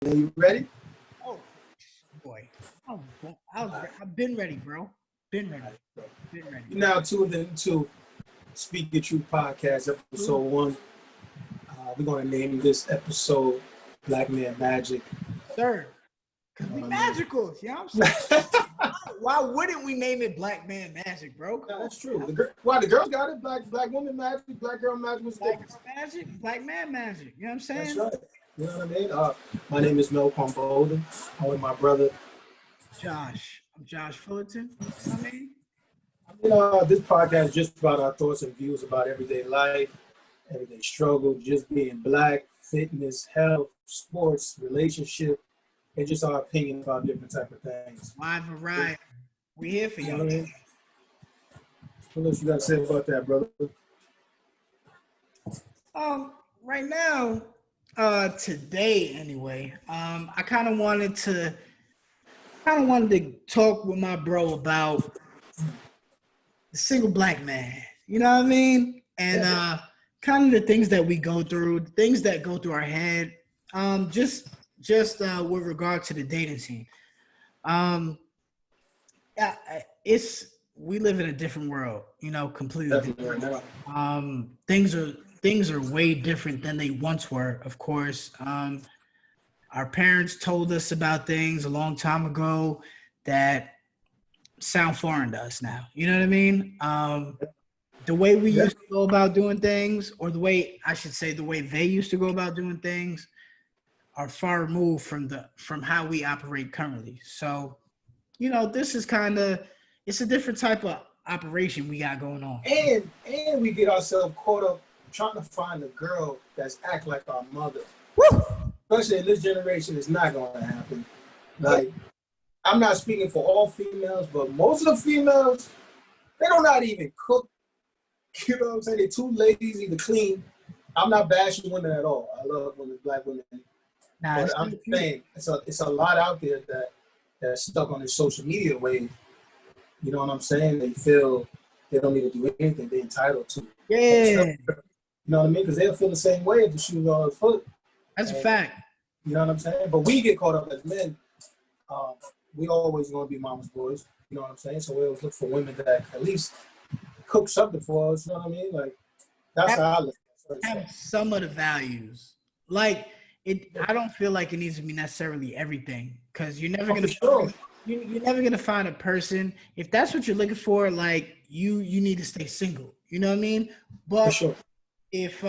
Are you ready? Oh boy, I've been ready, bro. Been ready. Been ready. You're now tuned into Speak Your Truth Podcast, episode 1. We're going to name this episode Black Man Magic. Sir, because we magical. You know what I'm saying? Why wouldn't we name it Black Man Magic, bro? No, that's true. The girls got it. Black woman magic, black girl magic was Black girl magic, Black Man Magic. You know what I'm saying? That's right. You know what I mean? My name is Mel and Josh. I'm with my brother. Josh. I'm Josh Fullerton. You know what I mean? This podcast is just about our thoughts and views about everyday life, everyday struggle, just being black, fitness, health, sports, relationship, and just our opinion about different type of things. Wide variety. We here for You know y'all. what I mean? What else you got to say about that, brother? Right now, today anyway, I kind of wanted to talk with my bro about the single black man. You know what I mean? And kind of the things that we go through, the things that go through our head. Just with regard to the dating scene. Yeah, we live in a different world, completely Definitely different. right now. Things are way different than they once were, of course. Our parents told us about things a long time ago that sound foreign to us now. You know what I mean? The way we used to go about doing things, or the way they used to go about doing things, are far removed from how we operate currently. So, this is it's a different type of operation we got going on. And we get ourselves caught up trying to find a girl that's act like our mother. Woo! Especially in this generation, it's not going to happen. Like, I'm not speaking for all females, but most of the females, they don't not even cook. You know what I'm saying? They're too lazy to clean. I'm not bashing women at all. I love women, black women. But I'm saying it's a lot out there that's stuck on this social media wave. You know what I'm saying? They feel they don't need to do anything. They're entitled to. Yeah. You know what I mean? Because they'll feel the same way if the shoes on their foot. That's a fact. You know what I'm saying? But we get caught up as men. We always going to be mama's boys. You know what I'm saying? So we always look for women that at least cook something for us. You know what I mean? Like, that's how I look at it. Have some of the values. Like, I don't feel like it needs to be necessarily everything, because you're never you're never gonna find a person, if that's what you're looking for. Like, you need to stay single. You know what I mean? But if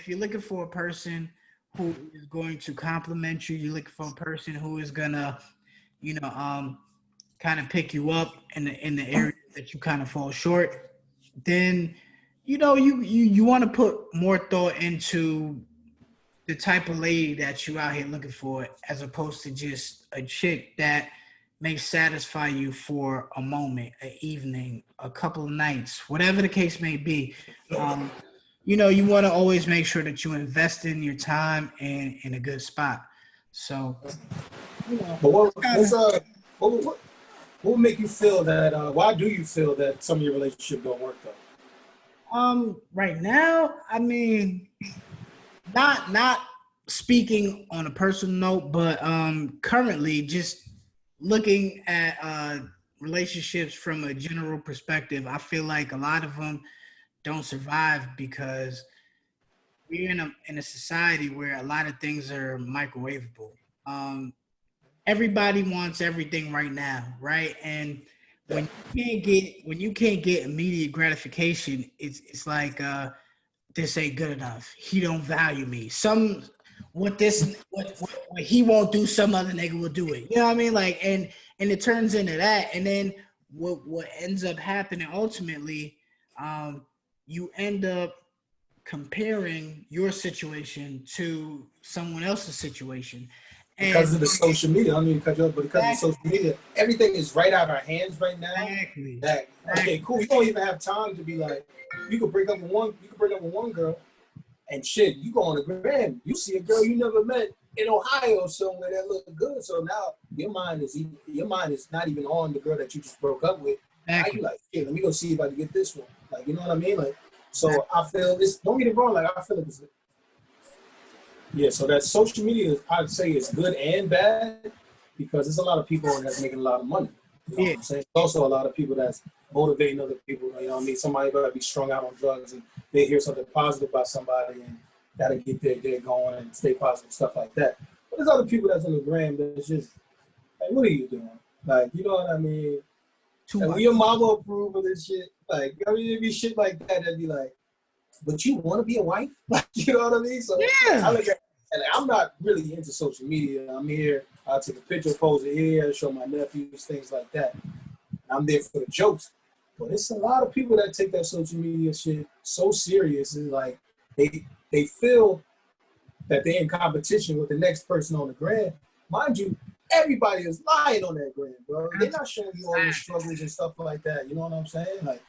you're looking for a person who is going to compliment you, you're looking for a person who is gonna, kind of pick you up in the area that you kind of fall short, then you want to put more thought into the type of lady that you out here looking for, as opposed to just a chick that may satisfy you for a moment, an evening, a couple of nights, whatever the case may be. You want to always make sure that you invest in your time and in a good spot. So, but what would make you feel that? Why do you feel that some of your relationships don't work though? Right now, I mean, not speaking on a personal note, but currently just looking at relationships from a general perspective, I feel like a lot of them don't survive because we're in a society where a lot of things are microwavable. Everybody wants everything right now, right? And when you can't get immediate gratification, it's like this ain't good enough. He don't value me. What he won't do, some other nigga will do it. You know what I mean? Like, and it turns into that. And then what ends up happening ultimately, you end up comparing your situation to someone else's situation. Because of the social media, I don't mean to cut you off, but because of the social media, everything is right out of our hands right now. Exactly. Okay, cool. You don't even have time to be like, you could break up with one girl, and shit, you go on the gram, you see a girl you never met in Ohio somewhere that look good. So now your mind is not even on the girl that you just broke up with. Exactly. Now you like, hey, let me go see if I can get this one. Like, you know what I mean? Like, so I feel this. Don't get it wrong. Like, I feel like Yeah, so that social media, I'd say, is good and bad because there's a lot of people that's making a lot of money. You know Yeah. what I'm saying? There's also a lot of people that's motivating other people. You know what I mean? Somebody might be strung out on drugs and they hear something positive about somebody and that'll get their day going and stay positive, stuff like that. But there's other people that's on the gram that's just, like, what are you doing? Like, you know what I mean? Too Like, much. when your mama approve of this shit, like, I mean, it'd be shit like that that'd be like, but you want to be a wife? Like, you know what I mean? So Yeah. I look at, and I'm not really into social media. I'm here, I'll take a picture, pose it here, show my nephews, things like that. I'm there for the jokes. But it's a lot of people that take that social media shit so serious. It's like they feel that they're in competition with the next person on the gram. Mind you, everybody is lying on that gram, bro. They're not showing you all the struggles and stuff like that. You know what I'm saying? Like,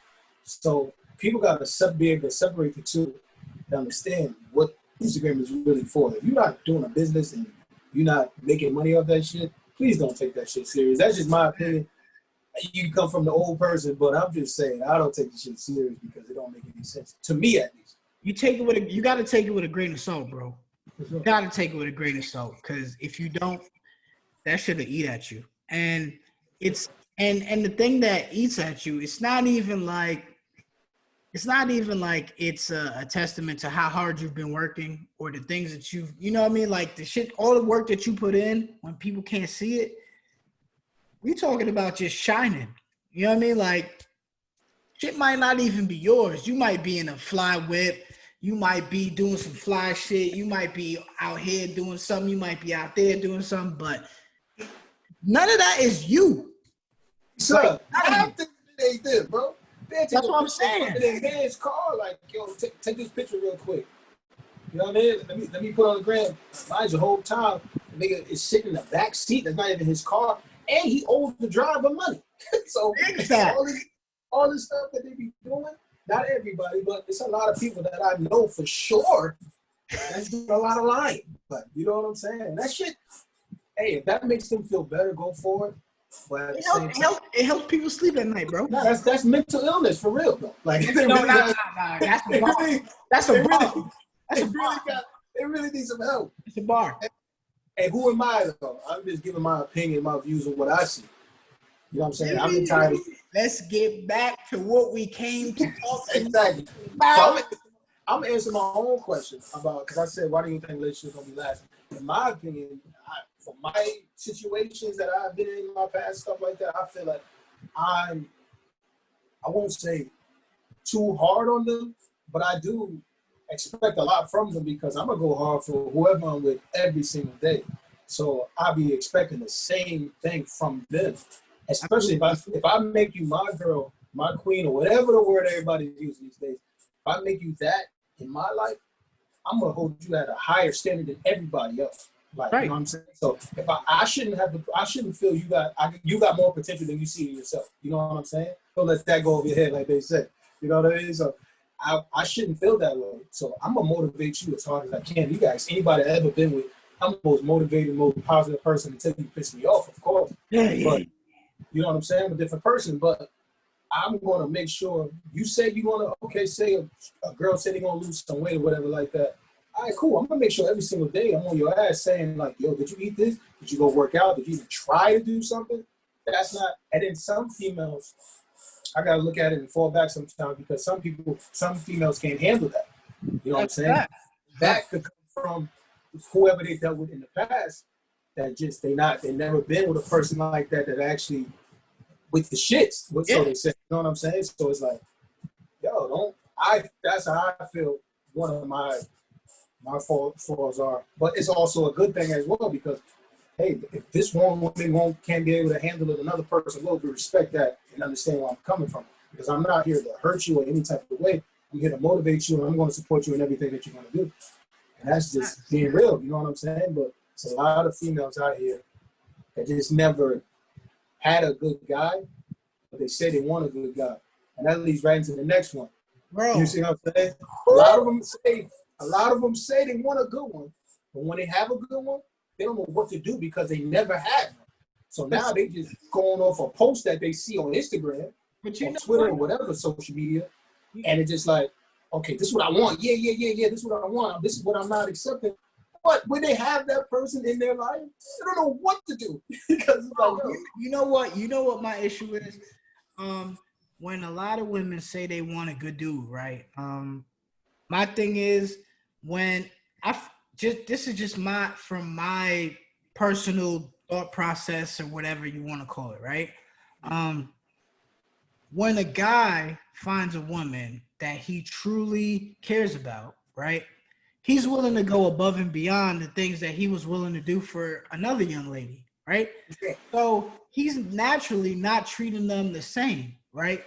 so people gotta be able to separate the two and understand what Instagram is really for. If you're not doing a business and you're not making money off that shit, please don't take that shit serious. That's just my opinion. You come from the old person, but I'm just saying I don't take the shit serious because it don't make any sense to me, at least. You got to take it with a grain of salt, bro. For sure. You got to take it with a grain of salt because if you don't, that shit'll eat at you. And it's and the thing that eats at you, it's not even like it's a testament to how hard you've been working or the things that you know what I mean? Like the shit, all the work that you put in when people can't see it, we talking about just shining. You know what I mean? Like shit might not even be yours. You might be in a fly whip. You might be doing some fly shit. You might be out here doing something. You might be out there doing something, but none of that is you. Sir, I think it ain't this, bro. That's what I'm saying. In their man's car, like, yo, take this picture real quick. You know what I mean? Let me put on the gram. Mind you, the whole time, the nigga is sitting in the back seat. That's not even his car, and he owes the driver money. So Exactly. all this stuff that they be doing, not everybody, but it's a lot of people that I know for sure that's doing a lot of lying. But you know what I'm saying? That shit, hey, if that makes them feel better, go for it. But at the same time, It helps people sleep at night, bro. no, that's mental illness for real, though. Like, No, that's a bar. That's a bar. That's a bar. They really need some help. It's a bar. And who am I, though? I'm just giving my opinion, my views on what I see. You know what I'm saying? I'm entitled. Let's get back to what we came to talk Exactly. about. So I'm gonna answer my own question about, because I said, why do you think relationships gonna be lasting? In my opinion, for my situations that I've been in my past, stuff like that, I feel like I won't say too hard on them, but I do expect a lot from them because I'm gonna go hard for whoever I'm with every single day. So I'll be expecting the same thing from them. Especially if I make you my girl, my queen, or whatever the word everybody's using these days, if I make you that in my life, I'm gonna hold you at a higher standard than everybody else. Like, right. You know what I'm saying? So if I shouldn't feel you got more potential than you see in yourself. You know what I'm saying? Don't let that go over your head, like they say. You know what I mean? So I shouldn't feel that way. So I'm gonna motivate you as hard as I can. You guys, anybody I've ever been with, I'm the most motivated, most positive person until you piss me off, of course. Yeah. But you know what I'm saying? I'm a different person, but I'm going to make sure you say you're going to, okay, say a girl said they're going to lose some weight or whatever like that. All right, cool. I'm going to make sure every single day I'm on your ass saying like, yo, did you eat this? Did you go work out? Did you even try to do something? That's not, and then some females, I got to look at it and fall back sometimes because some females can't handle that. You know what I'm saying? That could come from whoever they dealt with in the past. That just they never been with a person like that actually with the shits. So they say, you know what I'm saying? So it's like, yo, that's how I feel one of my flaws are. But it's also a good thing as well because, hey, if this one woman can't be able to handle it, another person will. We respect that and understand where I'm coming from. Because I'm not here to hurt you in any type of way. I'm here to motivate you and I'm going to support you in everything that you're going to do. And that's just being real, you know what I'm saying? But there's a lot of females out here that just never had a good guy, but they say they want a good guy. And that leads right into the next one. Bro. You see what I'm saying? A lot of them say they want a good one, but when they have a good one, they don't know what to do because they never had one. So now they just going off a post that they see on Instagram, on Twitter, or whatever social media, and it's just like, okay, this is what I want. Yeah. This is what I want. This is what I'm not accepting. what? When they have that person in their life, they don't know what to do because it's like, you know what? You know what my issue is? When a lot of women say they want a good dude, right? My thing is when this is just from my personal thought process or whatever you want to call it, right? When a guy finds a woman that he truly cares about, right? He's willing to go above and beyond the things that he was willing to do for another young lady, right? So he's naturally not treating them the same, right?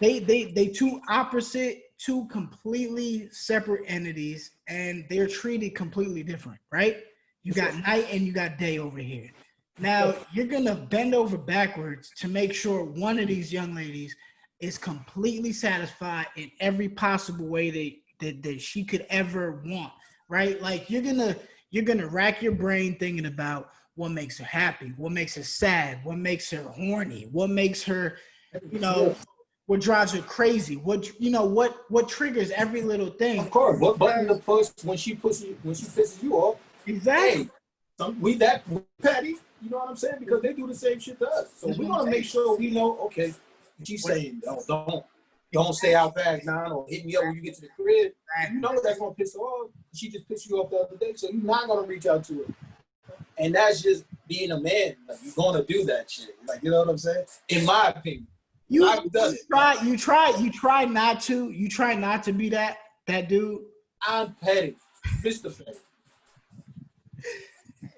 They two opposite, two completely separate entities, and they're treated completely different, right? You got night and you got day over here. Now you're gonna bend over backwards to make sure one of these young ladies is completely satisfied in every possible way that she could ever want, right? Like you're gonna rack your brain thinking about what makes her happy, what makes her sad, what makes her horny, what makes her, what drives her crazy, what triggers every little thing. Of course, what button to push when she pisses you off. Exactly. Hey, we petty, you know what I'm saying? Because they do the same shit to us. So we want to make sure we know, okay, she's saying, don't stay out past 9 or hit me up when you get to the crib. You know that's gonna piss her off. She just pissed you off the other day, so you're not gonna reach out to her. And that's just being a man. Like you're gonna do that shit. Like you know what I'm saying? In my opinion. You try not to be that dude. I'm petty. Mr. Petty.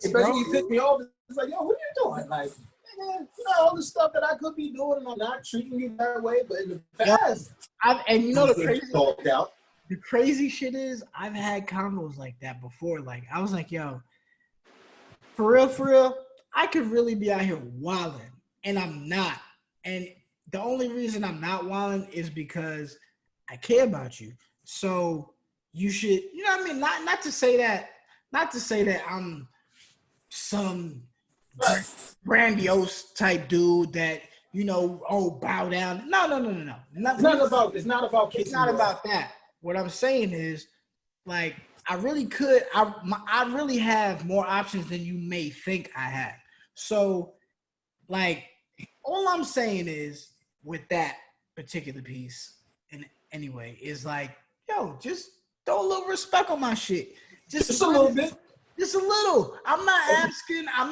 Especially when you piss me off, it's like, yo, what are you doing? Like, you know, all the stuff that I could be doing and I'm not treating you that way, but in the past, the crazy shit is I've had combos like that before. Like I was like, yo, for real, I could really be out here wilding, and I'm not. And the only reason I'm not wilding is because I care about you. So you should, you know what I mean? Not to say that I'm some grandiose type dude that, bow down. No. It's not about kissing. It's not about that. What I'm saying is, like, I really have more options than you may think I have. So, like, all I'm saying is with that particular piece, and anyway, is like, yo, just throw a little respect on my shit. Just a little bit. Just a little. I'm not asking. I'm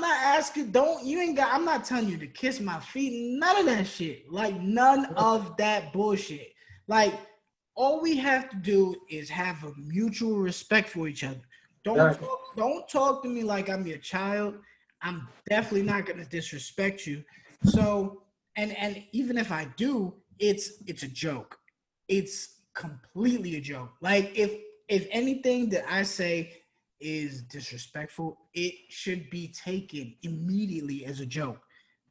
not telling you to kiss my feet. None of that shit. Like none of that bullshit. Like all we have to do is have a mutual respect for each other. Don't talk to me like I'm your child. I'm definitely not gonna disrespect you. So, and even if I do, it's a joke. It's completely a joke. Like if anything that I say is disrespectful, it should be taken immediately as a joke.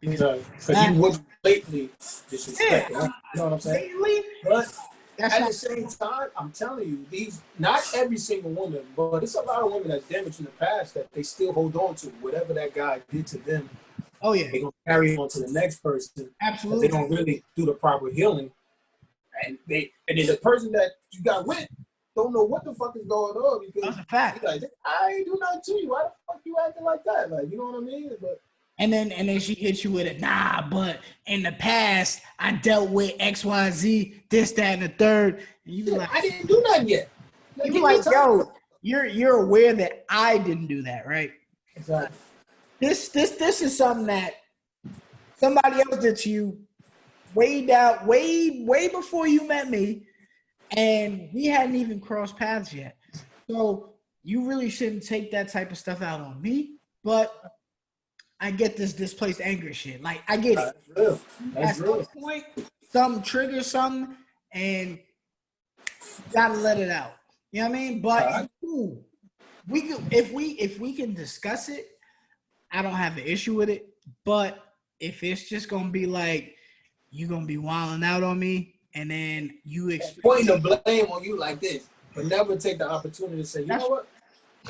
Because you would blatantly disrespect. You know what I'm saying? But at the same time, I'm telling you, not every single woman, but it's a lot of women that's damaged in the past that they still hold on to whatever that guy did to them. Oh yeah, they're gonna carry on to the next person. Absolutely, they don't really do the proper healing, and then the person that you got with don't know what the fuck is going on because that's a fact. Like, I ain't do nothing to you. Why the fuck you acting like that? Like, you know what I mean? But and then she hits you with it. Nah, but in the past I dealt with XYZ, this, that, and the third. And you be like, I didn't do nothing yet. You be like, yo, you're aware that I didn't do that, right? Exactly. This is something that somebody else did to you way before you met me, and we hadn't even crossed paths yet. So you really shouldn't take that type of stuff out on me. But I get this displaced anger shit. Like I get it. That's real. At some point, something triggers something, and you gotta let it out. You know what I mean? But if we can discuss it, I don't have an issue with it. But if it's just gonna be like you're gonna be wilding out on me, and then you pointing the blame on you like this, but never take the opportunity to say, you know what,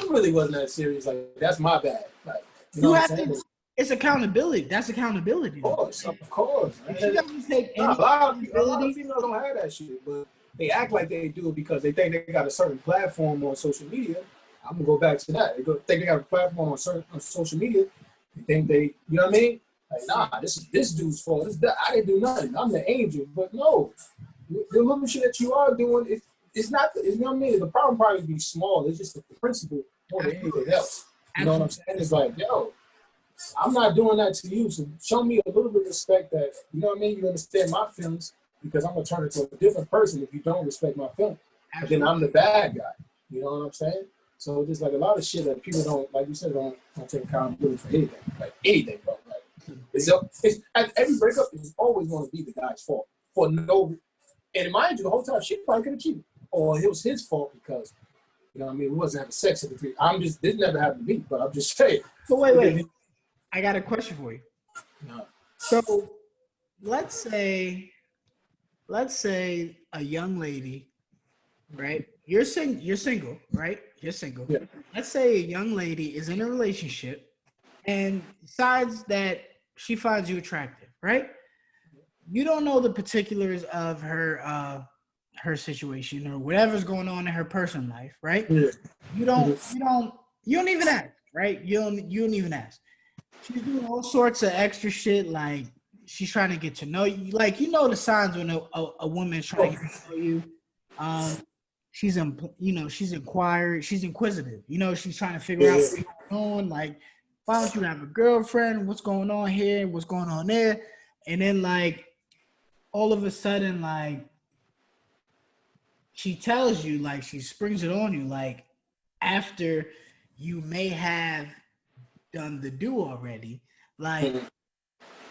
it really wasn't that serious. Like that's my bad. Like you know what I'm saying? It's accountability. That's accountability. Of course. She doesn't take any a lot of females don't have that shit, but they act like they do because they think they got a certain platform on social media. I'm gonna go back to that. They think they got a platform on social media. They think they, you know what I mean? Like, nah, this is this dude's fault. I didn't do nothing. I'm the angel. But no, the little shit that you are doing, it's not, you know what I mean? The problem probably be small. It's just the principle more than anything else. You know what I'm saying? It's like, yo, I'm not doing that to you. So show me a little bit of respect that, you know what I mean? You understand my feelings, because I'm going to turn into a different person if you don't respect my feelings. But then I'm the bad guy. You know what I'm saying? So just like a lot of shit that people don't, like you said, don't take accountability for anything. Like anything, bro. Like, it's every breakup is always going to be the guy's fault for no. And mind you, the whole time she probably could have cheated, or it was his fault because, you know what I mean, we wasn't having sex in the three. This never happened to me, but I'm just saying. So wait. I got a question for you. No. So let's say a young lady, right? You're single, right? You're single. Yeah. Let's say a young lady is in a relationship and decides that she finds you attractive, right? You don't know the particulars of her situation or whatever's going on in her personal life, right? Yeah. You don't even ask, right? You don't even ask. She's doing all sorts of extra shit, like she's trying to get to know you. Like, you know the signs when a woman's trying to get to know you. She's inquired, she's inquisitive. You know, she's trying to figure out what's going on. Like, why don't you have a girlfriend? What's going on here? What's going on there? And then, like, all of a sudden, like, she tells you, like, she springs it on you, like, after you may have done the do already, like,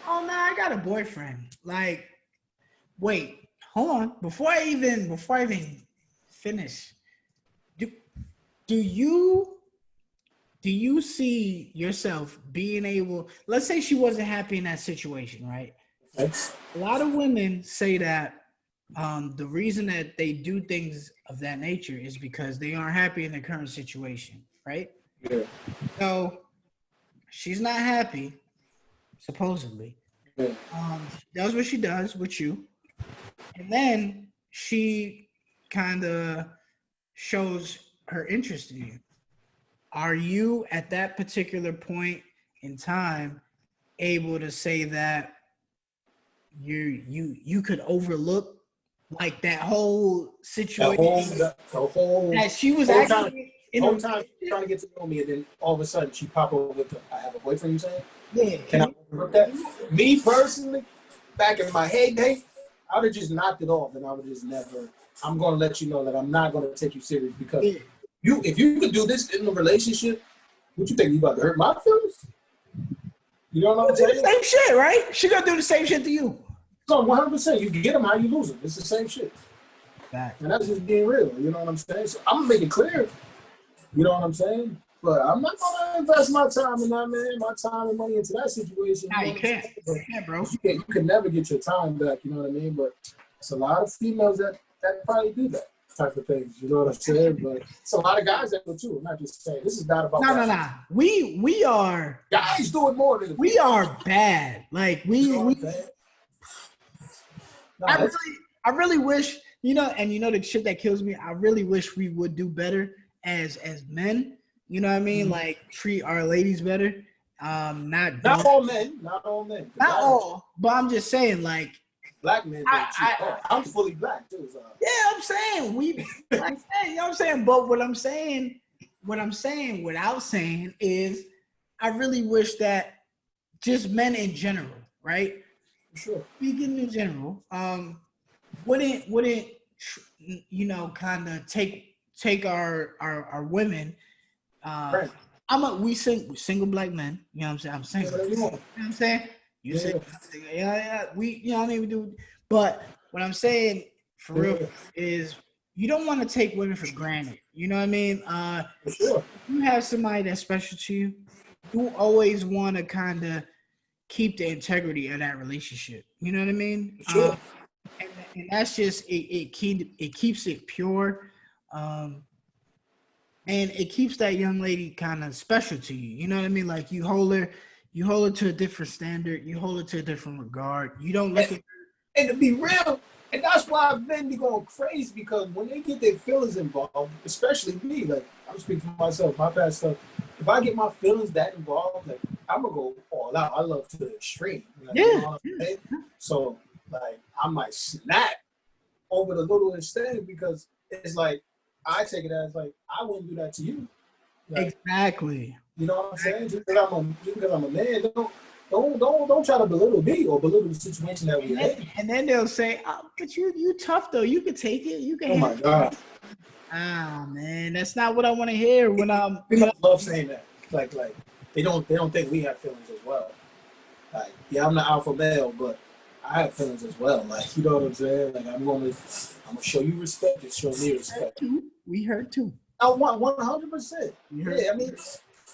oh man, I got a boyfriend. Like, wait, hold on. Before I even finish, do you see yourself being able? Let's say she wasn't happy in that situation, right? A lot of women say that the reason that they do things of that nature is because they aren't happy in their current situation, right? Yeah. So she's not happy, supposedly. Yeah. She does what she does with you, and then she kind of shows her interest in you. Are you at that particular point in time able to say that you could overlook like that whole situation The whole that she was whole actually the whole time trying to get to know me, and then all of a sudden she pop over with I have a boyfriend, you saying? Yeah. Can I overlook that? Me personally, back in my heyday, I would have just knocked it off, and I would just never. I'm gonna let you know that I'm not gonna take you serious because if you could do this in a relationship, what you think you about to hurt my feelings? You know what I'm saying? Same shit, right? She gonna do the same shit to you. So 100%, you get them how you lose them. It's the same shit. Fact. And that's just being real. You know what I'm saying? So I'm gonna make it clear. You know what I'm saying? But I'm not gonna invest my time in that, man. My time and money into that situation. Nah, you can't. You can't, bro. You can never get your time back. You know what I mean? But it's a lot of females that probably do that type of things. You know what I'm saying? But it's a lot of guys that do too. I'm not just saying this is not about. No. We are guys do it more than we are bad. Like we I really wish, and the shit that kills me, I really wish we would do better as men. You know what I mean? Mm-hmm. Like treat our ladies better. Not all men. Not all, but I'm just saying, like, black men. I'm fully black too. So. Yeah, I'm saying you know what I'm saying? But what I'm saying without saying is I really wish that just men in general, right? Sure. Speaking in general, wouldn't kind of take our women. Right. We single black men. You know what I'm saying? I'm single. You know what I'm saying? You say, yeah. We, I mean, we do. But what I'm saying for real is you don't want to take women for granted. You know what I mean? For sure. You have somebody that's special to you. You always want to kind of keep the integrity of that relationship. You know what I mean? Sure. And that's just it keeps it pure. And it keeps that young lady kind of special to you. You know what I mean? Like you hold her to a different standard. You hold her to a different regard. You don't look at her. And to be real, And that's why men be going crazy, because when they get their feelings involved, especially me, like I'm speaking for myself, my past stuff. If I get my feelings that involved, like I'm gonna go all out. I love to the extreme. Like, you know Yeah. what I'm saying? So like I might snap over the littlest thing, because it's like I take it as like I wouldn't do that to you. Like, Exactly. you know what I'm saying? Just because I'm a man, don't try to belittle me or belittle the situation that we're in. And then they'll say, oh, but you tough though. You can take it. You can Oh my handle it. God. Ah, man, that's not what I want to hear when People love saying that. Like they don't think we have feelings as well. Like, yeah, I'm the alpha male, but I have feelings as well. Like, you know what I'm saying? Like, I'm gonna show you respect. Just show me respect. We heard too. I want 100%. Yeah, I mean,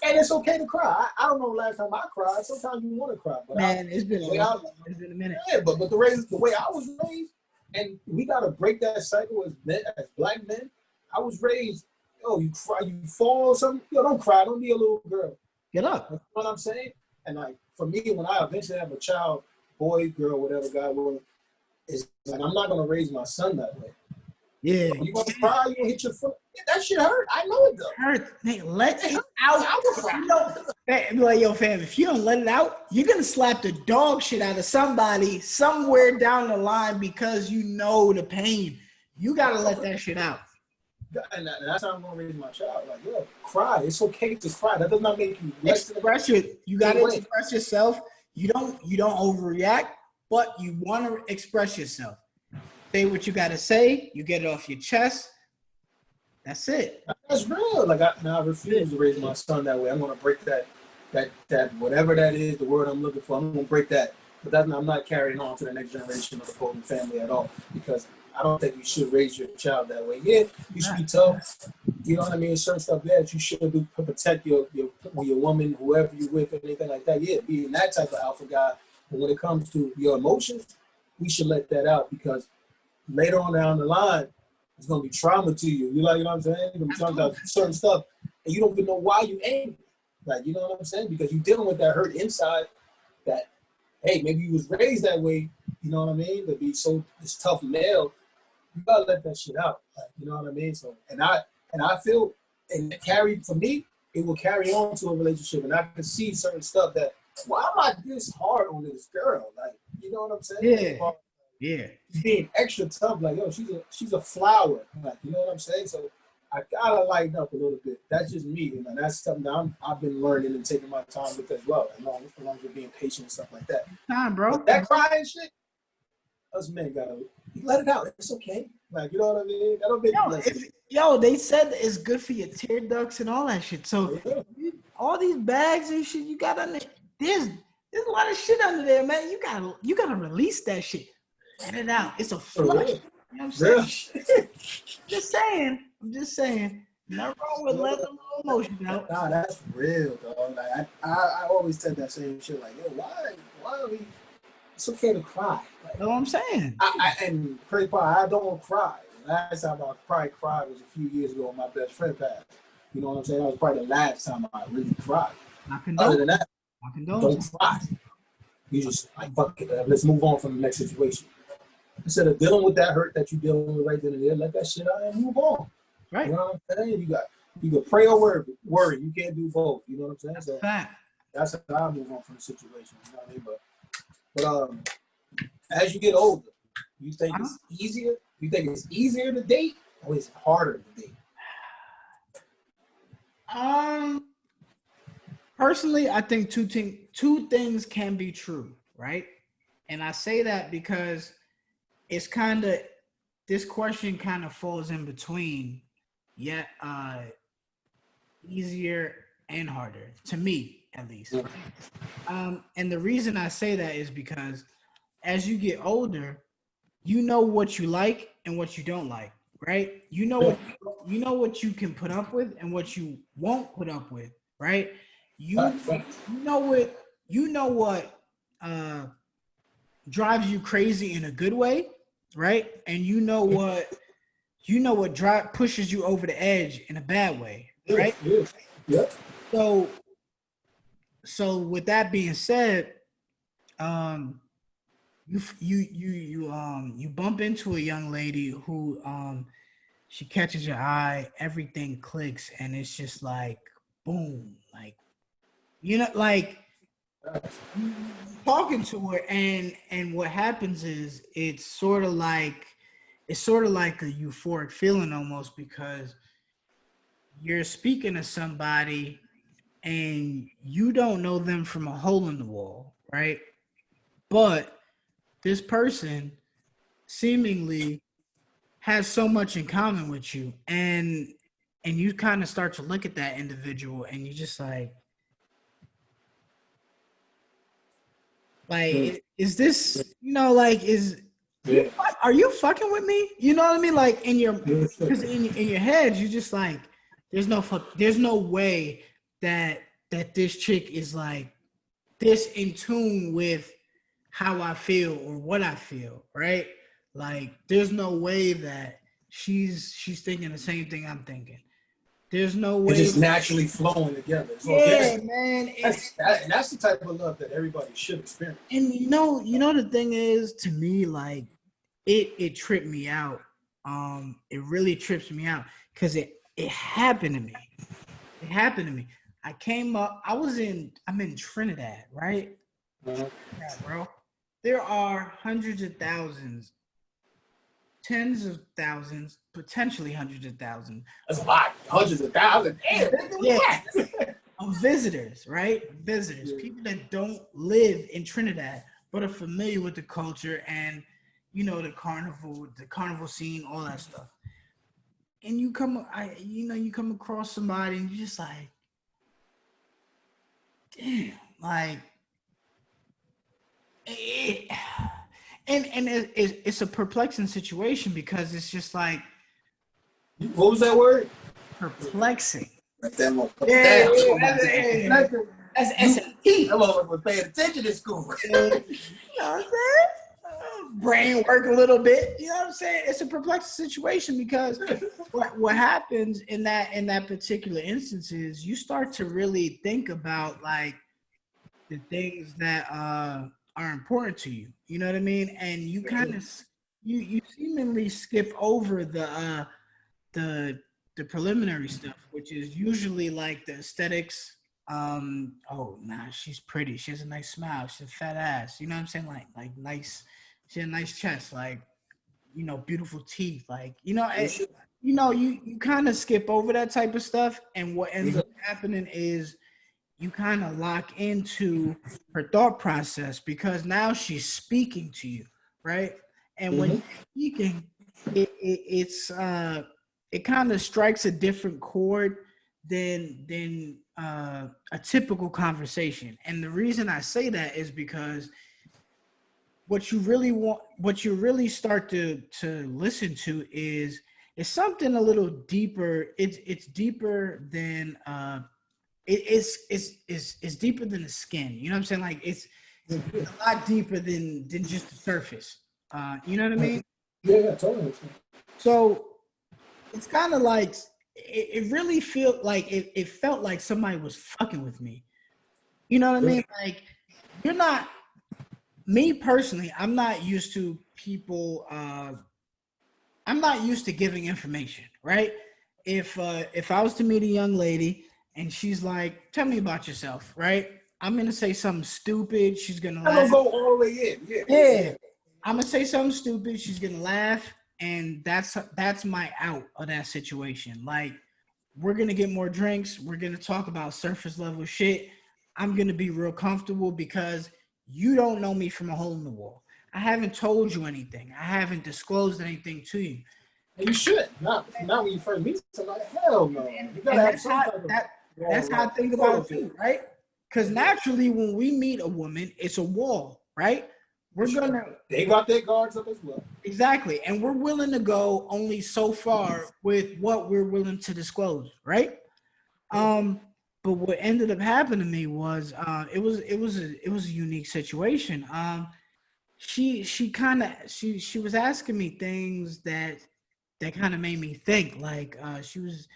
and it's okay to cry. I don't know the last time I cried. Sometimes you want to cry, but Man, it's been a minute. Yeah, but the way I was raised, and we gotta break that cycle as men, as black men. I was raised, you cry, you fall or something. Don't cry. Don't be a little girl. Get up. You know what I'm saying? And like for me, when I eventually have a child, boy, girl, whatever God willing, is like I'm not gonna raise my son that way. Yeah. You gonna cry? You gonna hit your foot? Yeah, that shit hurt. I know it does. Hurt. Hey, let it out. I will cry. Be like, yo, fam, if you don't let it out, you're gonna slap the dog shit out of somebody somewhere down the line because you know the pain. You gotta let that shit out. And that's how I'm gonna raise my child. Like, yo, cry. It's okay to cry. That does not make you less express it. You gotta express yourself. You don't overreact, but you want to express yourself. Say what you gotta say. You get it off your chest. That's it. That's real. Like I refuse to raise my son that way. I'm gonna break that whatever that is, the word I'm looking for. I'm gonna break that. But I'm not carrying on to the next generation of the Fullerton family at all, because I don't think you should raise your child that way. Yeah, you should be tough. You know what I mean? Certain stuff that you should do to protect your woman, whoever you're with, anything like that. Yeah, being that type of alpha guy. But when it comes to your emotions, we should let that out, because later on down the line, it's gonna be trauma to you. You know what I'm saying? You're gonna be talking about certain stuff, and you don't even know why you angry. Like, you know what I'm saying? Because you're dealing with that hurt inside. That, hey, maybe you was raised that way. You know what I mean? To be this tough male, you gotta let that shit out. Like, you know what I mean? So, and I feel, and for me, it will carry on to a relationship, and I can see certain stuff that, why am I this hard on this girl? Like, you know what I'm saying? Yeah. Yeah. Being extra tough, like, yo, she's a flower. Like, you know what I'm saying? So I gotta lighten up a little bit. That's just me, and that's something that I've been learning and taking my time with as well, along with being patient and stuff like that. Time, bro. But that crying shit, us men gotta let it out. It's okay. Like, you know what I mean? That'll be they said it's good for your tear ducts and all that shit. So all these bags and shit you got under, there's a lot of shit under there, man. You gotta release that shit. Let it out. It's a flush. You know what I'm saying? I'm just saying. Nothing wrong with letting a little emotion out. Nah, that's real, dog. Like I always said that same shit. Like, yo, why are we? It's okay to cry. Like, know what I'm saying? And crazy part, I don't cry. Last time I probably cried was a few years ago when my best friend passed. You know what I'm saying? That was probably the last time I really cried. Other than that, don't cry. You just like, fuck it. Let's move on from the next situation. Instead of dealing with that hurt that you're dealing with right then and there, let that shit out and move on. Right. You know what I'm saying? You can pray or worry. You can't do both. You know what I'm saying? So that's how I move on from the situation. You know what I mean? But as you get older, you think it's easier? You think it's easier to date, or is it harder to date? Personally, I think two things can be true, right? And I say that because it's this question kind of falls in between, yet easier and harder, to me at least. Right? And the reason I say that is because as you get older, you know what you like and what you don't like, right? You know what you can put up with and what you won't put up with, right? You know what drives you crazy in a good way, right? And you know what pushes you over the edge in a bad way, right? Yeah. So with that being said, you bump into a young lady who she catches your eye, everything clicks, and it's just like boom, like like you talking to her, and what happens is it's sort of like a euphoric feeling almost, because you're speaking to somebody and you don't know them from a hole in the wall, right? But this person seemingly has so much in common with you, and you kind of start to look at that individual and you just like is this, like, Yeah. are you fucking with me? You know what I mean? Like because in your head you just like, there's no way that this chick is like this in tune with how I feel or what I feel, right? Like there's no way that she's thinking the same thing I'm thinking. There's no It's way. just naturally flowing together. It's Yeah, organic. man. That's the type of love that everybody should experience. And the thing is, to me, like it tripped me out. It really trips me out because it happened to me. It happened to me. I came up. I'm in Trinidad, right? Uh-huh. Yeah, bro. There are hundreds of thousands, tens of thousands, potentially hundreds of thousands. That's a lot. Hundreds of thousands. Damn, Yeah. Of visitors, right? Visitors, Yeah. people that don't live in Trinidad but are familiar with the culture and the carnival scene, all that stuff. And you come across somebody and you're just like, damn, like, it, and it's a perplexing situation because it's just like What was that word? perplexing. Like that motherfucker. Yeah, that's SAT. That motherfucker was paying attention in school. You know what I'm saying? Brain work a little bit. You know what I'm saying? It's a perplexing situation because what happens in that particular instance is you start to really think about like the things that are important to you. You know what I mean? And you kind of you seemingly skip over the preliminary stuff, which is usually like the aesthetics. Oh nah, she's pretty. She has a nice smile. She's a fat ass. You know what I'm saying? Like nice. She has a nice chest. Like beautiful teeth. Like you kind of skip over that type of stuff, and what ends up happening is you kind of lock into her thought process because now she's speaking to you, right? And when you're speaking, it kind of strikes a different chord than a typical conversation. And the reason I say that is because what you really start to listen to is something a little deeper. It's deeper than it's deeper than the skin. You know what I'm saying? Like it's a lot deeper than just the surface. You know what I mean? Yeah, totally. So it's kind of like it really felt like it felt like somebody was fucking with me. You know what I mean? Like you're not me personally. I'm not used to people. I'm not used to giving information, right? If I was to meet a young lady and she's like, "Tell me about yourself," right? I'm gonna say something stupid. She's gonna laugh. I'm gonna go all the way in. Yeah. I'm gonna say something stupid. She's gonna laugh, and that's my out of that situation. Like, we're gonna get more drinks. We're gonna talk about surface level shit. I'm gonna be real comfortable because you don't know me from a hole in the wall. I haven't told you anything. I haven't disclosed anything to you. And you should not when you first meet somebody. Hell no. You gotta have some type of that's how I think about it too, right? Because naturally, when we meet a woman, it's a wall, right? They got their guards up as well. Exactly, and we're willing to go only so far with what we're willing to disclose, right? But what ended up happening to me was it was a unique situation. She was asking me things that kind of made me think. Like she was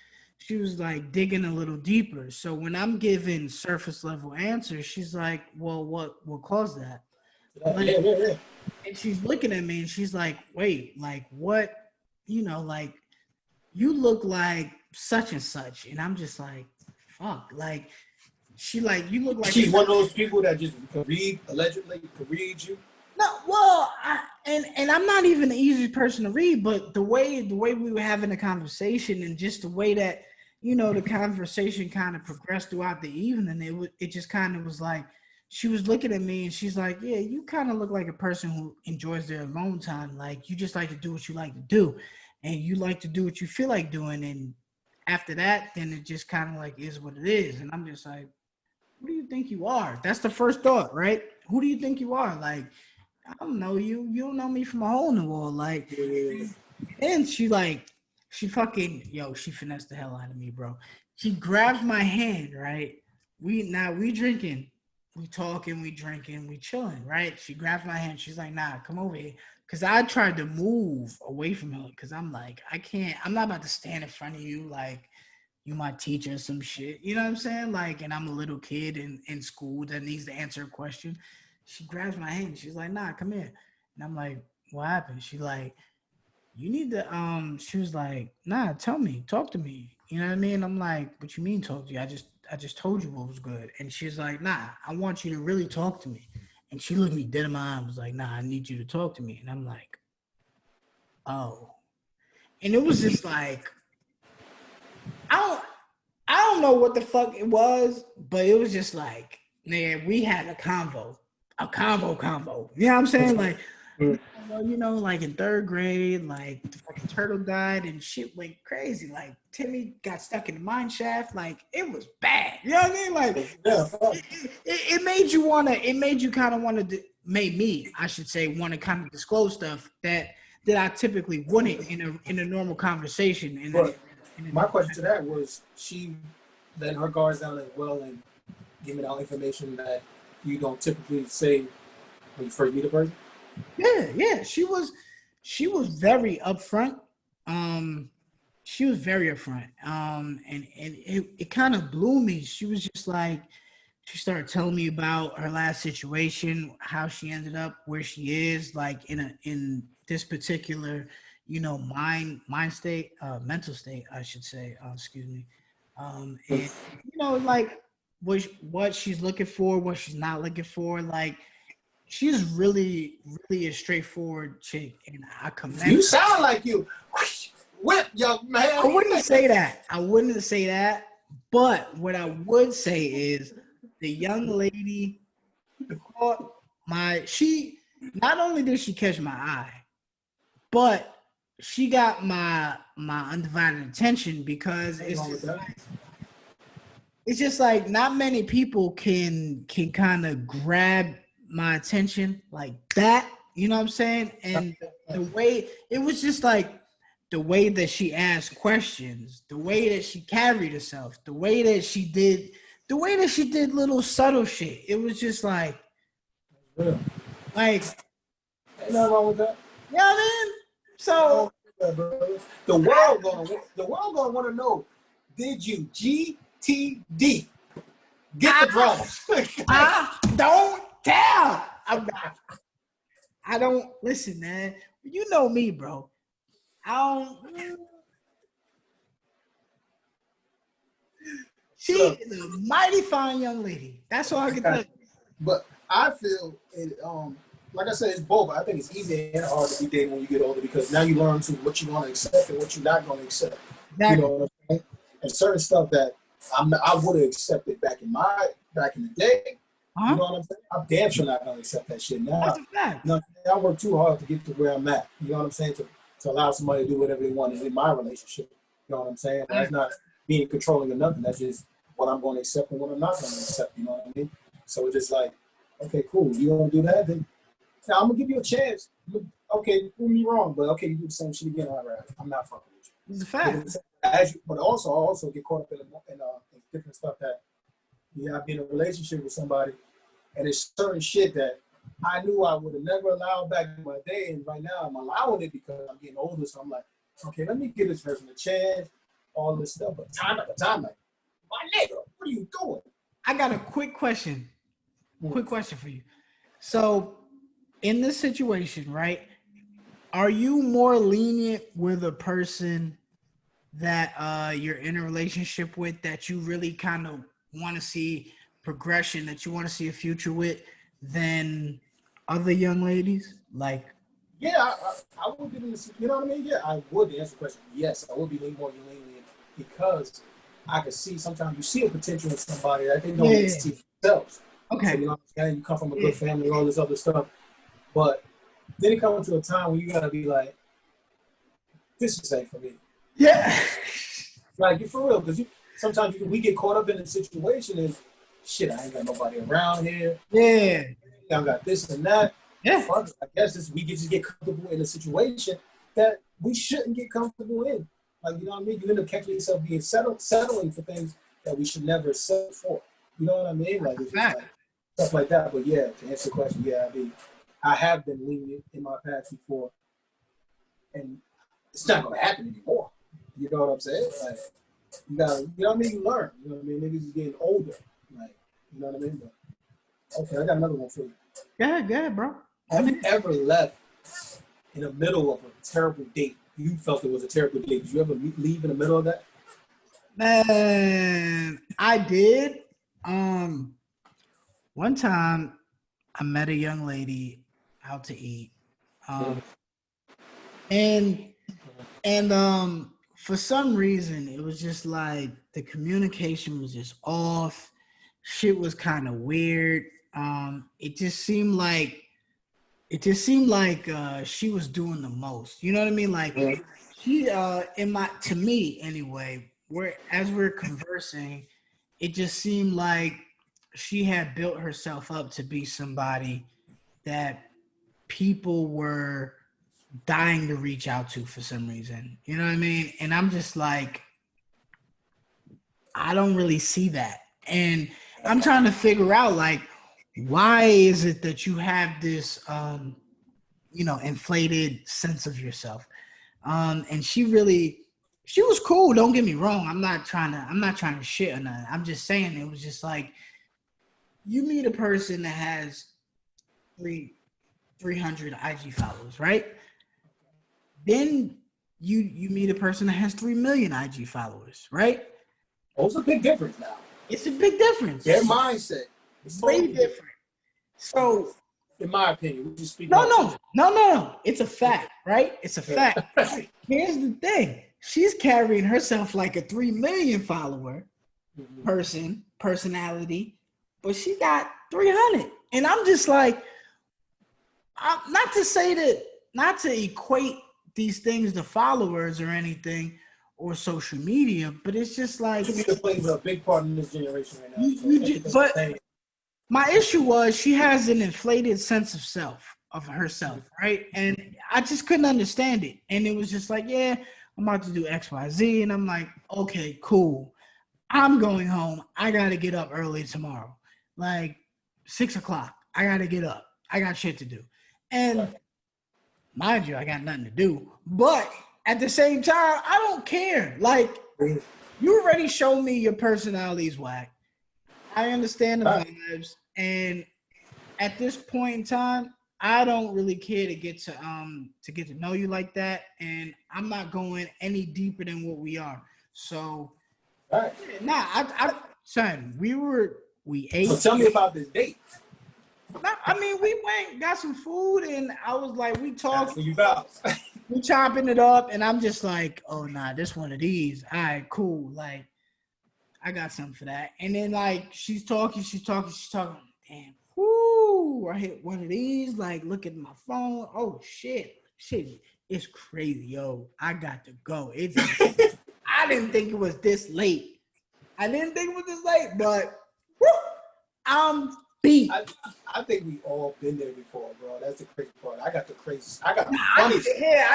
like digging a little deeper. So when I'm giving surface level answers, she's like, "Well, what caused that?" Yeah. And she's looking at me and she's like, wait, like what? You know, like you look like such and such. And I'm just like, fuck. Like, she like, you look like She's one of those people that just allegedly could read you. no, well, and I'm not even the easiest person to read, but the way we were having a conversation and just the way that the conversation kind of progressed throughout the evening, it just kind of was like she was looking at me and she's like, yeah, you kind of look like a person who enjoys their alone time, like you just like to do what you like to do, and you like to do what you feel like doing, and after that, then it just kind of like is what it is, and I'm just like, who do you think you are? That's the first thought, right? Who do you think you are? Like, I don't know you. You don't know me from a hole in the wall. Like, and she fucking, she finessed the hell out of me, bro. She grabs my hand, right? We drinking, we talking, we drinking, we chilling, right? She grabs my hand. She's like, nah, come over here. Cause I tried to move away from her. Cause I'm like, I'm not about to stand in front of you like you my teacher or some shit. You know what I'm saying? Like, and I'm a little kid in school that needs to answer a question. She grabs my hand. She's like, nah, come here. And I'm like, what happened? She like, you need to, she was like, nah, tell me, talk to me. You know what I mean? I'm like, what you mean talk to you? I just told you what was good. And she's like, nah, I want you to really talk to me. And she looked me dead in my eyes, was like, nah, I need you to talk to me. And I'm like, oh. And it was just like, I don't I don't know what the fuck it was, but it was just like, man, we had a convo. A convo. You know what I'm saying? Like, like in third grade, like the fucking turtle died and shit went crazy. Like Timmy got stuck in the mine shaft. Like it was bad. You know what I mean? Like it made you kind of want to, made me, I should say, want to kind of disclose stuff that I typically wouldn't in a normal conversation. My question to that was, she let her guards down as well and giving out information that you don't typically say when you first meet a person? Yeah. She was very upfront. She was very upfront. And it kind of blew me. She was just like, she started telling me about her last situation, how she ended up where she is, like in this particular, mind state, mental state, I should say. Excuse me. And like what she's looking for, what she's not looking for, like she's really, really a straightforward chick, and I commend. You sound like you whip, young man. I wouldn't say that. But what I would say is the young lady caught she not only did she catch my eye, but she got my undivided attention because it's just like not many people can kind of grab my attention like that. You know what I'm saying? And the way it was just like the way that she asked questions, the way that she carried herself, the way that she did little subtle shit. It was just like, ain't nothing wrong with that. You know what I mean? So the world gonna want to know: did you GTD get the drums? I don't tell. I don't listen, man. You know me, bro. She is a mighty fine young lady. That's all I can tell you. But I feel it. Like I said, it's both. I think it's easy and hard to be dating when you get older because now you learn to what you're going to accept and what you're not going to accept. Exactly. You know what I'm saying? And certain stuff that I would have accepted back in the day. You know what I'm saying? I'm damn sure not going to accept that shit now. That's a fact. I work too hard to get to where I'm at. You know what I'm saying? To allow somebody to do whatever they want in my relationship. You know what I'm saying? That's not being controlling or nothing. That's just what I'm going to accept and what I'm not going to accept. You know what I mean? So it's just like, okay, cool. You want to do that? Then now I'm going to give you a chance. Okay, prove me wrong, but okay, you do the same shit again. All right, I'm not fucking with you. It's a fact. But also get caught up in different stuff that I've been in a relationship with somebody, and it's certain shit that I knew I would have never allowed back in my day, and right now I'm allowing it because I'm getting older. So I'm like, okay, let me give this person a chance. All this stuff, but time, like my nigga, what are you doing? I got a quick question. Quick question for you. So in this situation, right? Are you more lenient with a person that you're in a relationship with that you really kind of want to see progression, that you want to see a future with, than other young ladies? Like, Yeah, I would be in this, you know what I mean? Yeah, I would answer the question. Yes, I would be more lenient because I could see sometimes you see a potential in somebody that they don't even yeah, see themselves. So, okay, you know what I'm saying? You come from a yeah, good family, all this other stuff. But then it comes to a time when you gotta be like, this is ain't for me. yeah, Like, you for real, because sometimes we get caught up in a situation and shit, I ain't got nobody around here. yeah, I got this and that. yeah. Fuck it. I guess we can just get comfortable in a situation that we shouldn't get comfortable in. Like, you know what I mean? You end up catching yourself being settling for things that we should never settle for. You know what I mean? Like, it's just like stuff like that. But yeah, to answer the question, yeah, I have been lenient in my past before, and it's not gonna happen anymore. You know what I'm saying? Like, you gotta, you know what I mean? You learn. You know what I mean? Niggas is getting older. Like, you know what I mean? But, okay, I got another one for you. Yeah, bro. Have you ever left in the middle of a terrible date? You felt it was a terrible date. Did you ever leave in the middle of that? Man, I did. One time I met a young lady out to eat. Um, and for some reason it was just like the communication was just off. Shit was kind of weird. It just seemed like she was doing the most. You know what I mean? Like she to me anyway, where as we're conversing, it just seemed like she had built herself up to be somebody that people were dying to reach out to for some reason. You know what I mean? And I'm just like, I don't really see that. And I'm trying to figure out, like, why is it that you have this inflated sense of yourself? And she was cool, don't get me wrong. I'm not trying to shit or nothing. I'm just saying it was just like, you meet a person that has 300 IG followers, right? Then you meet a person that has 3 million IG followers, right? Oh, it's a big difference now. It's a big difference. Their mindset. It's way different. So, in my opinion, we just speak. No. It's a fact, right? It's a fact. Here's the thing: she's carrying herself like a 3 million follower personality, but she got 300, and I'm just like, not to say that, not to equate these things to followers or anything or social media, but it's just like social media plays a big part in this generation right now. But my issue was she has an inflated sense of herself, right? And I just couldn't understand it. And it was just like, yeah, I'm about to do X, Y, Z. And I'm like, okay, cool. I'm going home. I got to get up early tomorrow. Like 6 o'clock. I got to get up. I got shit to do. And mind you, I got nothing to do. But at the same time, I don't care. Like, you already showed me your personality's whack. I understand the vibes. And at this point in time, I don't really care to get to know you like that. And I'm not going any deeper than what we are. So, son, we ate. So tell me about this date. I mean, we went, got some food, and I was like, we talked. We chopping it up, and I'm just like, oh, nah, this one of these. All right, cool. Like, I got something for that. And then, like, she's talking. Damn, whoo, I hit one of these. Like, look at my phone. Oh, shit, it's crazy, yo. I got to go. I didn't think it was this late. But I'm beat. I think we all been there before, bro. That's the crazy part. I got the I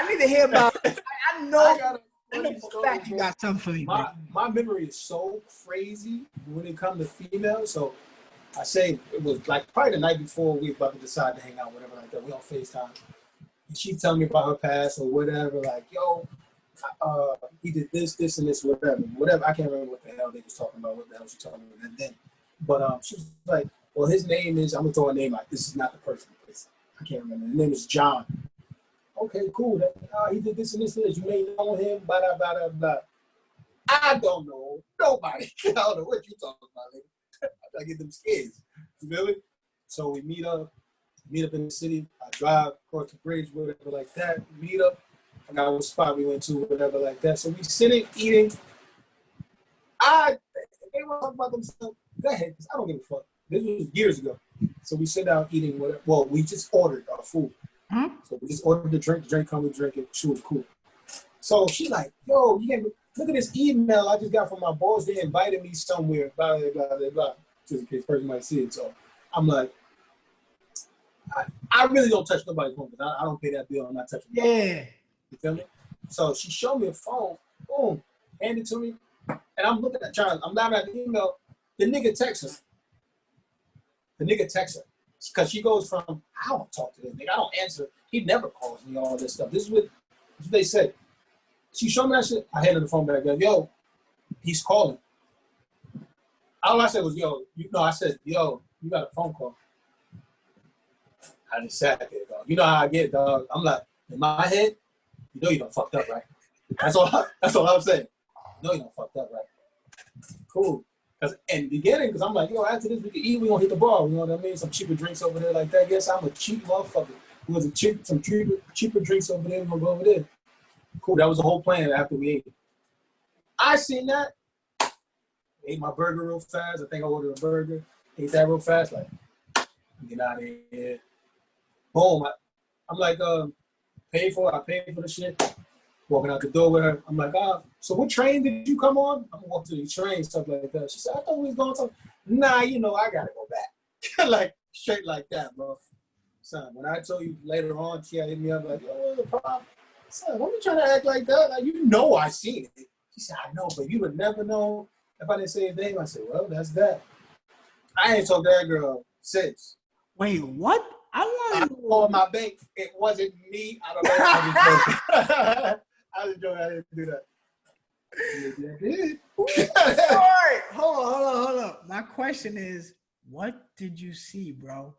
need to hear about it. I know for a fact you got something for me. My memory is so crazy when it comes to females. So I say it was like probably the night before we were about to decide to hang out, whatever like that. We on FaceTime. And she telling me about her past or whatever, like, yo, he did this, and this, whatever. I can't remember what the hell they was talking about, what the hell she talking about then. But she was like, well, his name is, I'm gonna throw a name out. This is not the person. I can't remember. His name is John. Okay, cool. He did this and this and this. You may know him, blah, blah, blah, blah, blah. I don't know. Nobody. I don't know what you talking about, nigga. I get them scares. You feel me? So we meet up in the city. I drive across the bridge, whatever like that. Meet up. I forgot what spot we went to, whatever like that. So we sitting, eating. They want to talk about themselves. Go ahead, because I don't give a fuck. This was years ago. So we sit down eating whatever. Well, we just ordered our food. So we just ordered the drink come, we drink it. She was cool. So she like, yo, look at this email I just got from my boss. They invited me somewhere, blah, blah, blah, blah, blah. Just in case person might see it. So I'm like, I really don't touch nobody's phone because I don't pay that bill. I'm not touching it. Yeah. You feel me? So she showed me a phone. Boom. Handed it to me. And I'm looking at Charles. I'm laughing at the email. The nigga texts her. Because she goes from, I don't talk to this nigga. I don't answer. He never calls me, all this stuff. This is what they say. She showed me that shit. I handed the phone back. Like, yo, he's calling. All I said was, I said, yo, you got a phone call. I just sat there, dog. You know how I get, dog. I'm like, in my head, you know you done fucked up, right? That's all I'm saying. You know you done fucked up, right? Cool. Because in the beginning, because I'm like, yo, after this, we can eat, we gonna hit the bar. You know what I mean? Some cheaper drinks over there like that. Yes, I'm a cheap motherfucker. There was some cheaper drinks over there. We're gonna go over there. Cool. That was the whole plan after we ate. I seen that. Ate my burger real fast. I think I ordered a burger. Ate that real fast. Like, get out of here. Boom. I'm like, I paid for the shit. Walking out the door with her. I'm like, so what train did you come on? I'm walking to the train, stuff like that. She said, I thought we was going to. Nah, I gotta go back. Like, straight like that, bro. Son, when I told you later on, she hit me up like, yo, what's the problem? Son, don't be trying to act like that. Like, I seen it. She said, I know, but you would never know if I didn't say a name. I said, well, that's that. I ain't talked to that girl since. Wait, what? I called my bank. It wasn't me. I don't know. I was joking. I didn't do that. All right. Hold on. My question is, what did you see, bro?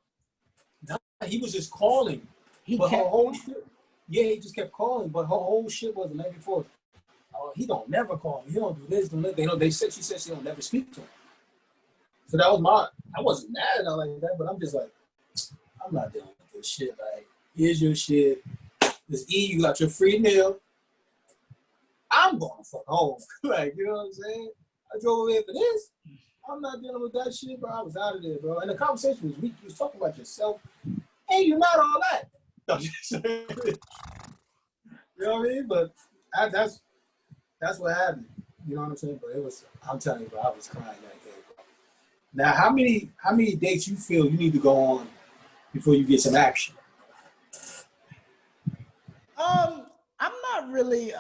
No, he was just calling. He just kept calling. But her whole shit was the night before. He don't never call me. He don't do this. She said she don't never speak to him. So that was I wasn't mad at her like that, but I'm just like, I'm not dealing with this shit. Like, here's your shit. This you got your free meal. I'm going to fuck home. Like, you know what I'm saying? I drove over here for this. I'm not dealing with that shit, bro. I was out of there, bro. And the conversation was weak. You was talking about yourself. Hey, you're not all that. You know what I mean? But that's what happened. You know what I'm saying? But I'm telling you, bro, I was crying that day, bro. Now, how many dates you feel you need to go on before you get some action? I'm not really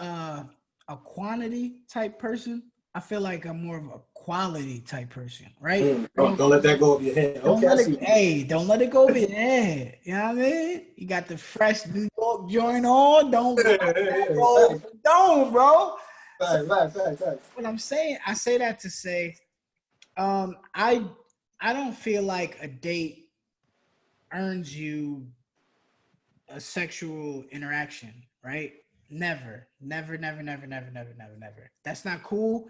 a quantity type person. I feel like I'm more of a quality type person, right? Don't let that go over your head. Don't let it go over your head. You know what I mean? You got the fresh New York joint on. Don't bro. Right. What I'm saying, I say that to say, I don't feel like a date earns you a sexual interaction, right? Never. That's not cool.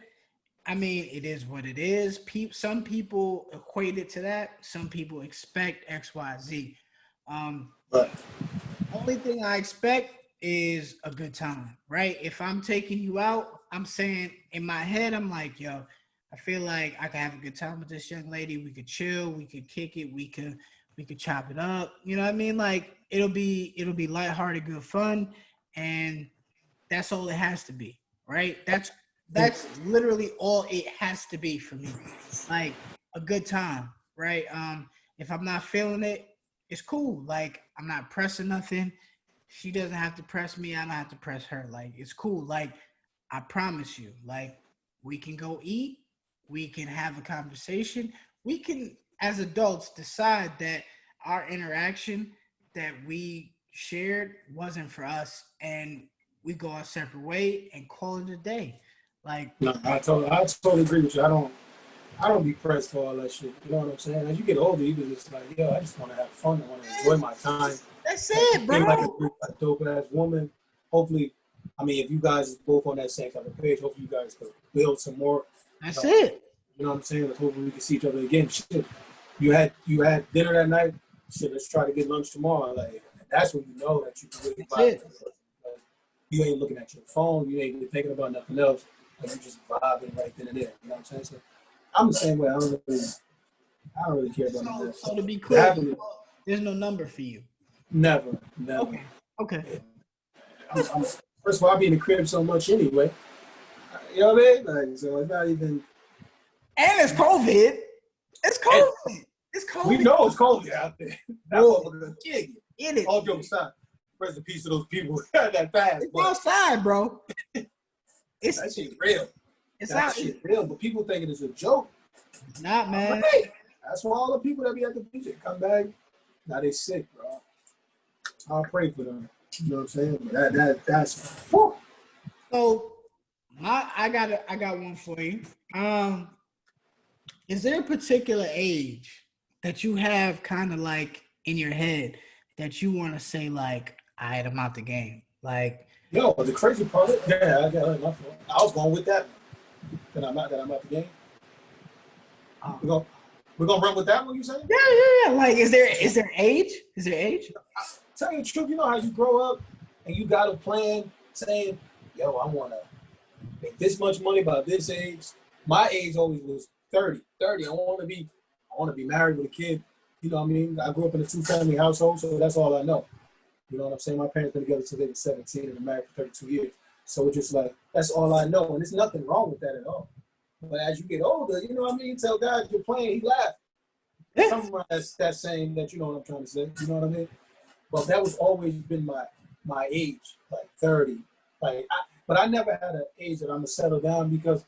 I mean, it is what it is. Some people equate it to that. Some people expect X, Y, Z. Only thing I expect is a good time, right? If I'm taking you out, I'm saying in my head, I'm like, yo, I feel like I could have a good time with this young lady. We could chill, we could kick it, we could chop it up. You know what I mean? Like it'll be lighthearted, good fun, and that's all it has to be, right? That's literally all it has to be for me. Like a good time, right? If I'm not feeling it, it's cool. Like I'm not pressing nothing. She doesn't have to press me. I don't have to press her. Like it's cool. Like I promise you, like we can go eat. We can have a conversation. We can, as adults, decide that our interaction that we shared wasn't for us, and we go our separate way and call it a day. Like, no, I totally agree with you. I don't be pressed for all that shit. You know what I'm saying? As you get older, you just like, yo, I just want to have fun. I want to enjoy my time. That's it, bro. Seem like a dope ass woman. Hopefully, I mean, if you guys is both on that same type of page, hopefully you guys could build some more. That's it. You know what I'm saying? Like, hopefully we can see each other again. Shit, you had dinner that night. Shit, let's try to get lunch tomorrow. Like, that's when you know that you can really vibe. You ain't looking at your phone. You ain't even thinking about nothing else. Like, you just vibing right then and there. You know what I'm saying? So I'm the same way. I don't really care about nothing else. So to be clear, there's no number for you. Never. Okay. First of all, I be in the crib so much anyway. You know what I mean? Like, so it's not even. And it's COVID. It's COVID. We know it's COVID out there. That motherfucker's kicking. In it. All jokes aside. Rest in peace to those people that fast. It's outside, bro. That shit's real. That shit real, but people think it is a joke. It's not, man. Right. That's why all the people that be at the beach come back. Now they sick, bro. I'll pray for them. You know what I'm saying? That's whew. So I got one for you. Is there a particular age that you have kind of like in your head that you want to say like, all right, I'm out the game? Like, yo, the crazy part, yeah, I got my fault. I was going with that. That I'm out the game. We're gonna run with that one, you say? Yeah. Like, is there age? Is there age? Tell you the truth, you know how you grow up and you got a plan saying, yo, I wanna make this much money by this age. My age always was 30. I wanna be married with a kid. You know what I mean? I grew up in a 2-family household, so that's all I know. You know what I'm saying? My parents been together since they were 17 and been married for 32 years. So it's just like, that's all I know. And there's nothing wrong with that at all. But as you get older, you know what I mean? You tell guys you're playing, he laughed. Something that's saying that, you know what I'm trying to say. You know what I mean? But that was always been my age, like 30. But I never had an age that I'm going to settle down because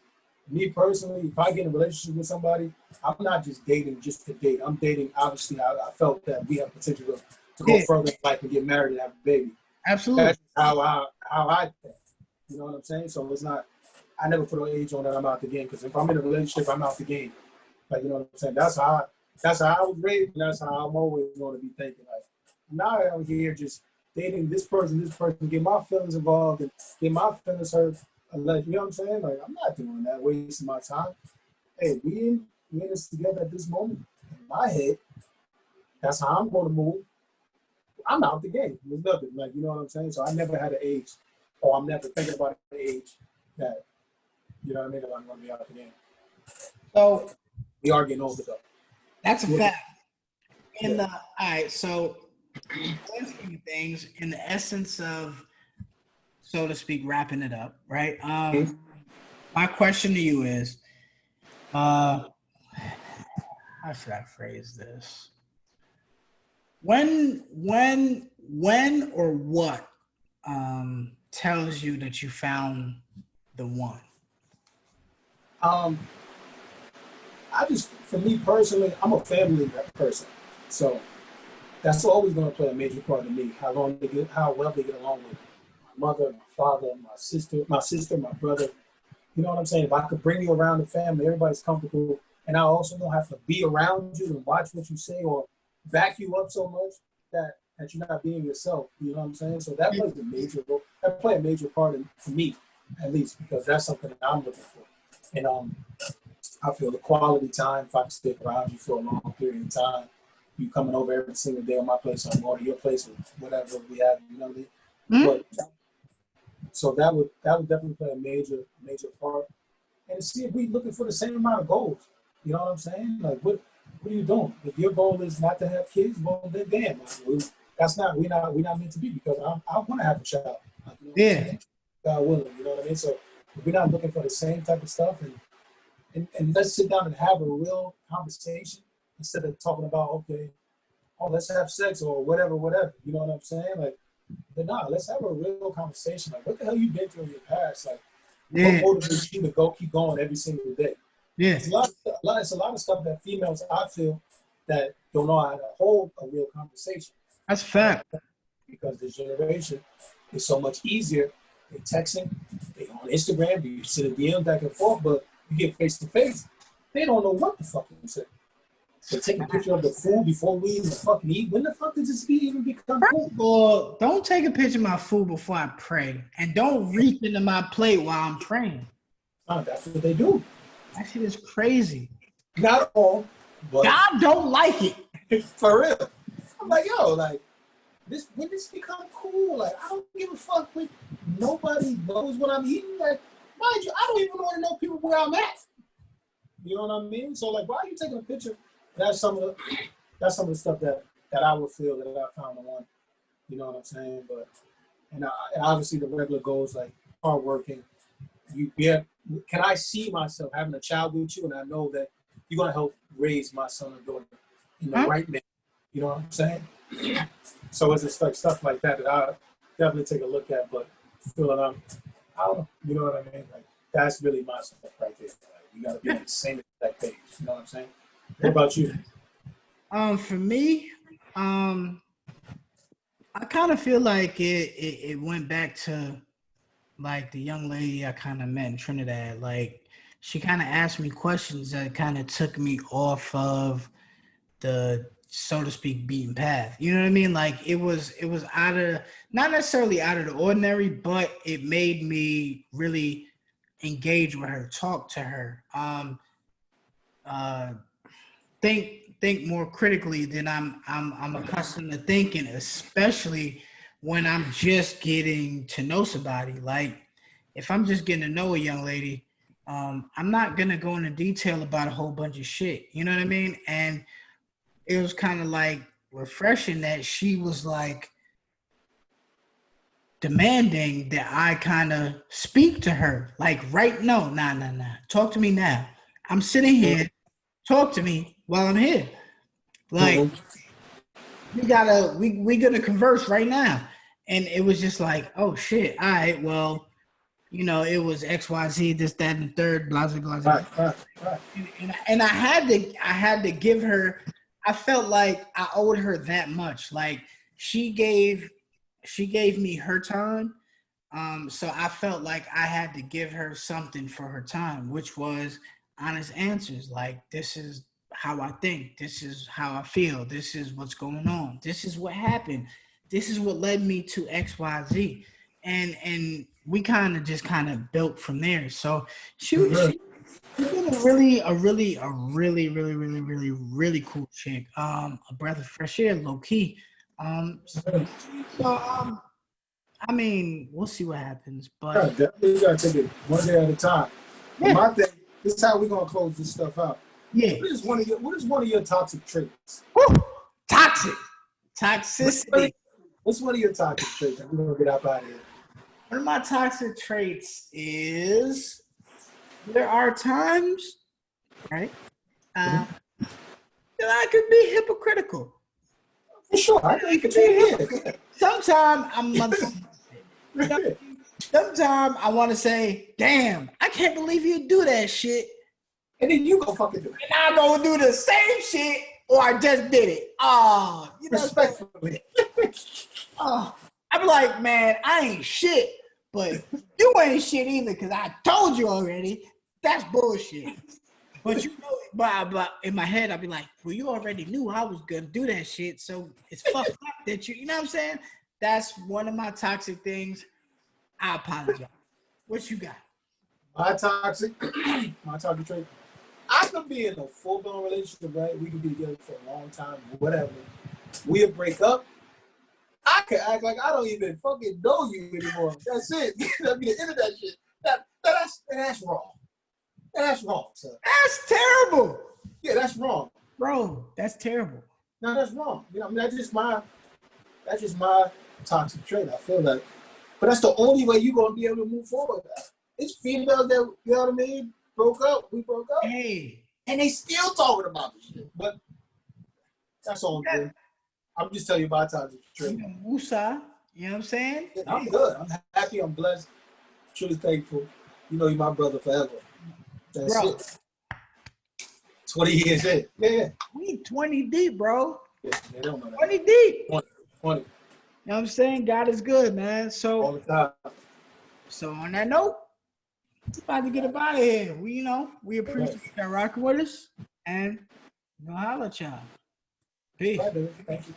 me personally, if I get in a relationship with somebody, I'm not just dating just to date. I'm dating, obviously, I felt that we have potential to go further in life and get married and have a baby. Absolutely. That's how I think. You know what I'm saying? So it's not, I never put an age on that I'm out the game because if I'm in a relationship, I'm out the game. Like, you know what I'm saying? That's how I was raised, and that's how I'm always going to be thinking. Like, now I'm here just dating this person, get my feelings involved and get my feelings hurt. Like, you know what I'm saying? Like, I'm not doing that, wasting my time. Hey, we in this together at this moment. In my head, that's how I'm going to move. I'm out the game. There's nothing. Like, you know what I'm saying? So I never had an age, or I'm never thinking about an age that, you know what I mean, that I'm going to be out the game. So we are getting older, though. That's a fact. And all right, so asking things in the essence of, so to speak, wrapping it up, right? My question to you is, how should I phrase this? When or what tells you that you found the one? For me personally, I'm a family person, so that's always going to play a major part in me. How well they get along with my mother, my father, my sister, my brother. You know what I'm saying? If I could bring you around the family, everybody's comfortable, and I also don't have to be around you and watch what you say or back you up so much that you're not being yourself. You know what I'm saying? So that plays a major role. That plays a major part for me, at least, because that's something that I'm looking for. And I feel the quality time, if I can stick around you for a long period of time, you coming over every single day on my place, or I'm going to your place, or whatever we have, you know what I mean? But, so that would definitely play a major part. And see if we looking for the same amount of goals. You know what I'm saying? Like, what are you doing? If your goal is not to have kids, well, then damn, we're not meant to be, because I want to have a child. You know God willing, you know what I mean? So if we're not looking for the same type of stuff, and let's sit down and have a real conversation instead of talking about, let's have sex or whatever. You know what I'm saying? Like, but nah, let's have a real conversation. Like, what the hell you been through in your past? Like, what motivates you to keep going every single day? Yeah, it's a lot of stuff that females, I feel, that don't know how to hold a real conversation. That's a fact. Because this generation is so much easier. They texting, they on Instagram, you send a DM back and forth, but you get face to face, they don't know what the fuck you say. to take a picture of the food before we even fucking eat. When the fuck does this even become cool? Well, don't take a picture of my food before I pray. And don't reach into my plate while I'm praying. That's what they do. That shit is crazy. Not all, but God don't like it. For real. I'm like, yo, like, when this become cool? Like, I don't give a fuck when nobody knows what I'm eating. Like, mind you, I don't even want to know people where I'm at. You know what I mean? So, like, why are you taking a picture? That's some of the stuff that I would feel that I found on. You know what I'm saying? But and obviously the regular goals, like hardworking. Can I see myself having a child with you, and I know that you're gonna help raise my son or daughter in the right manner. You know what I'm saying? So it's just like stuff like that I definitely take a look at, but feeling I don't know. You know what I mean? Like that's really my stuff right there. Like, you gotta be on the same exact page. You know what I'm saying? What about you? For me, I kind of feel like it went back to like the young lady I kind of met in Trinidad. Like she kind of asked me questions that kind of took me off of the, so to speak, beaten path. You know what I mean? Like it was out of, not necessarily out of the ordinary, but it made me really engage with her, talk to her, think more critically than I'm accustomed to thinking, especially when I'm just getting to know somebody. Like if I'm just getting to know a young lady, I'm not gonna go into detail about a whole bunch of shit. You know what I mean? And it was kind of like refreshing that she was like demanding that I kind of speak to her. Like right now, nah. Talk to me now. I'm sitting here. Talk to me while I'm here. Like we gonna converse right now. And it was just like, oh shit, all right, well, you know, it was XYZ, this, that, and the third, blah, blah, blah, blah. Right. And I had to give her, I felt like I owed her that much. Like she gave me her time. So I felt like I had to give her something for her time, which was honest answers. Like, this is how I think. This is how I feel. This is what's going on. This is what happened. This is what led me to XYZ. And we kind of built from there. So she was a really cool chick. A breath of fresh air, low key. I mean, we'll see what happens, but definitely gotta take it one day at a time. Yeah. My thing, this is how we're gonna close this stuff out. Yeah. What is one of your toxic traits? Woo! Toxicity. What's one of your toxic traits? We're gonna get up out of here. One of my toxic traits is there are times, right, that I could be hypocritical. For sure, I think you can be. Sometimes sometimes I want to say, damn, I can't believe you do that shit. And then you go fucking do it. And I go do the same shit, or I just did it. Oh, you know, respectfully. I'm like, man, I ain't shit, but you ain't shit either because I told you already. That's bullshit. But you know, but in my head, I'd be like, well, you already knew I was gonna do that shit, so it's fucked up that you know what I'm saying? That's one of my toxic things. I apologize. What you got? My toxic trait. I could be in a full-blown relationship, right? We could be together for a long time, whatever. We'll break up. I could act like I don't even fucking know you anymore. That's it. That'd be the end of that shit. That's wrong. That's wrong, sir. That's terrible. Yeah, that's wrong. Bro, that's terrible. No, that's wrong. You know, I mean, that's just my toxic trait. I feel like. But that's the only way you're gonna be able to move forward. It's females that, you know what I mean, broke up. We broke up. Hey. And they still talking about this shit. But that's all good. I'm just telling you my toxic trait. Musa, you know what I'm saying? Yeah, I'm good. I'm happy. I'm blessed. Truly thankful. You know, you're my brother forever. That's it. 20 years in. Yeah. We 20 deep, bro. Yeah, they don't know that. 20 deep. 20. You know what I'm saying? God is good, man. So all the time. So on that note, we're about to get up out of here. We appreciate y'all rocking with us. And No holla, y'all. Peace. Bye, baby. Thank you.